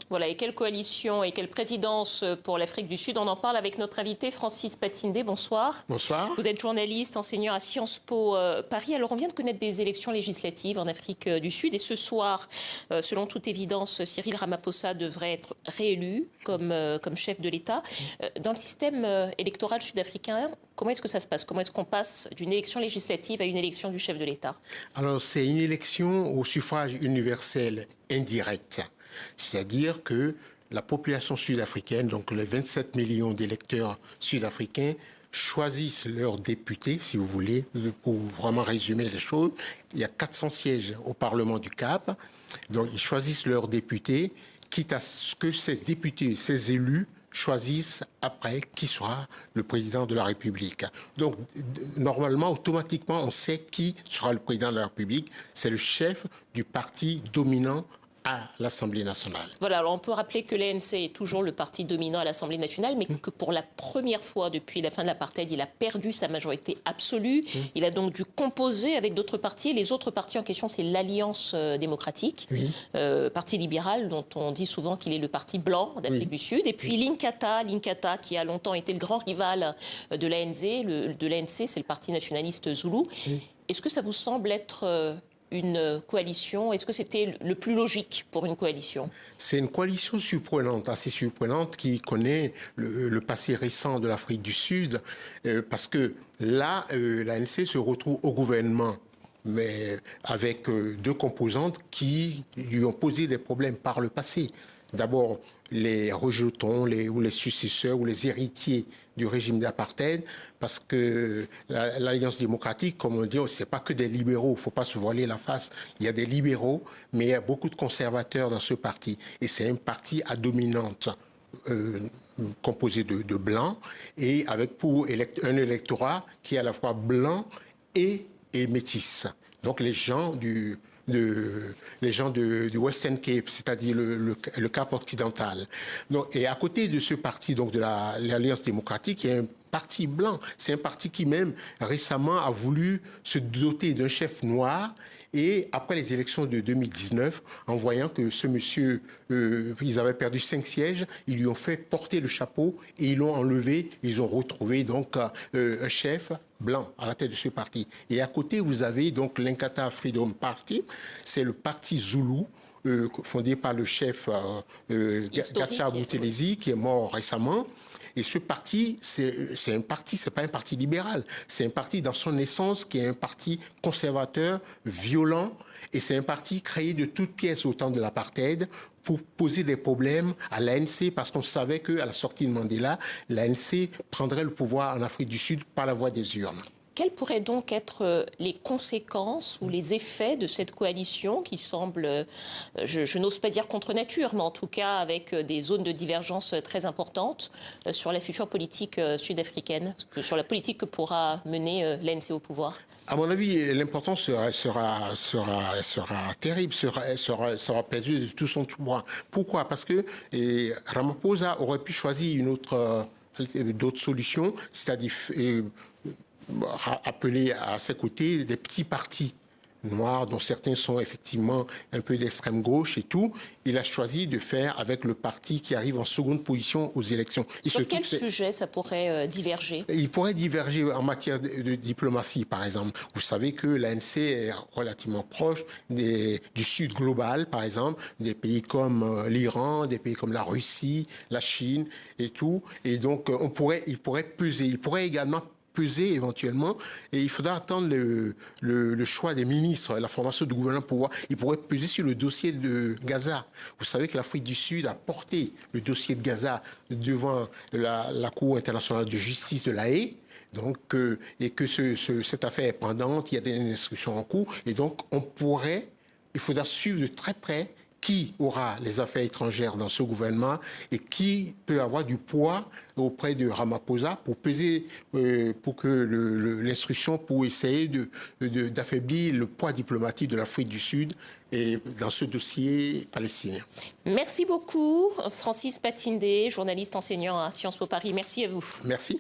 Voilà, et quelle coalition et quelle présidence pour l'Afrique du Sud? On en parle avec notre invité Francis Patindé. Bonsoir. Bonsoir. Vous êtes journaliste, enseignant à Sciences Po Paris. Alors, on vient de connaître des élections législatives en Afrique du Sud. Et ce soir, selon toute évidence, Cyril Ramaphosa devrait être réélu comme chef de l'État. Dans le système électoral sud-africain, comment est-ce que ça se passe? Comment est-ce qu'on passe d'une élection législative à une élection du chef de l'État? Alors, c'est une élection au suffrage universel indirect. C'est-à-dire que la population sud-africaine, donc les 27 millions d'électeurs sud-africains, choisissent leurs députés, si vous voulez, pour vraiment résumer les choses. Il y a 400 sièges au Parlement du Cap. Donc, ils choisissent leurs députés, quitte à ce que ces députés, ces élus, choisissent après qui sera le président de la République. Donc, normalement, automatiquement, on sait qui sera le président de la République. C'est le chef du parti dominant à l'Assemblée nationale. Voilà, alors on peut rappeler que l'ANC est toujours le parti dominant à l'Assemblée nationale, mais que pour la première fois depuis la fin de l'apartheid, il a perdu sa majorité absolue. Il a donc dû composer avec d'autres partis. Et les autres partis en question, c'est l'Alliance démocratique, parti libéral, dont on dit souvent qu'il est le parti blanc d'Afrique du Sud. Et puis l'Inkatha, qui a longtemps été le grand rival de l'ANC, c'est le parti nationaliste zoulou. Est-ce que ça vous semble être une coalition? Est-ce que c'était le plus logique pour une coalition? C'est une coalition surprenante, assez surprenante, qui connaît le passé récent de l'Afrique du Sud, parce que là, l'ANC se retrouve au gouvernement, mais avec deux composantes qui lui ont posé des problèmes par le passé. D'abord, les rejetons, ou les successeurs, ou les héritiers du régime d'apartheid, parce que l'Alliance démocratique, comme on dit, ce n'est pas que des libéraux, il ne faut pas se voiler la face. Il y a des libéraux, mais il y a beaucoup de conservateurs dans ce parti. Et c'est un parti à dominante composé de blancs, et avec pour un électorat qui est à la fois blanc et métis. Donc les gens du Western Cape, c'est-à-dire le Cap occidental. Donc, et à côté de ce parti, donc de l'Alliance démocratique, il y a un parti blanc. C'est un parti qui même récemment a voulu se doter d'un chef noir. Et après les élections de 2019, en voyant que ce monsieur, ils avaient perdu 5 sièges, ils lui ont fait porter le chapeau et ils l'ont enlevé. Ils ont retrouvé donc un chef blanc à la tête de ce parti. Et à côté, vous avez donc l'Inkatha Freedom Party, c'est le parti zoulou, fondé par le chef Gatcha Buthelezi, qui est mort récemment. Et ce parti, c'est un parti, c'est pas un parti libéral. C'est un parti dans son essence qui est un parti conservateur, violent. Et c'est un parti créé de toutes pièces au temps de l'apartheid pour poser des problèmes à l'ANC, parce qu'on savait qu'à la sortie de Mandela, l'ANC prendrait le pouvoir en Afrique du Sud par la voie des urnes. Quelles pourraient donc être les conséquences ou les effets de cette coalition qui semble, je n'ose pas dire contre nature, mais en tout cas avec des zones de divergence très importantes sur la future politique sud-africaine, sur la politique que pourra mener l'ANC au pouvoir? À mon avis, l'importance sera terrible, sera perdue de tout son pouvoir. Pourquoi? Parce que Ramaphosa aurait pu choisir d'autres solutions, c'est-à-dire appeler à ses côtés des petits partis noirs, dont certains sont effectivement un peu d'extrême gauche et tout. Il a choisi de faire avec le parti qui arrive en seconde position aux élections. Sur quel sujet ça pourrait diverger? Il pourrait diverger en matière de diplomatie, par exemple. Vous savez que l'ANC est relativement proche du Sud global, par exemple, des pays comme l'Iran, des pays comme la Russie, la Chine et tout. Et donc, il pourrait peser. Il pourrait également peser éventuellement, et il faudra attendre le choix des ministres, la formation du gouvernement pour voir. Il pourrait peser sur le dossier de Gaza. Vous savez que l'Afrique du Sud a porté le dossier de Gaza devant la Cour internationale de justice de La Haye. Donc, et que cette affaire est pendante, il y a des instructions en cours, et donc il faudra suivre de très près qui aura les affaires étrangères dans ce gouvernement et qui peut avoir du poids auprès de Ramaphosa pour peser, pour que l'instruction, pour essayer d'affaiblir le poids diplomatique de l'Afrique du Sud et dans ce dossier palestinien. Merci beaucoup, Francis Patindé, journaliste enseignant à Sciences Po Paris. Merci à vous. Merci.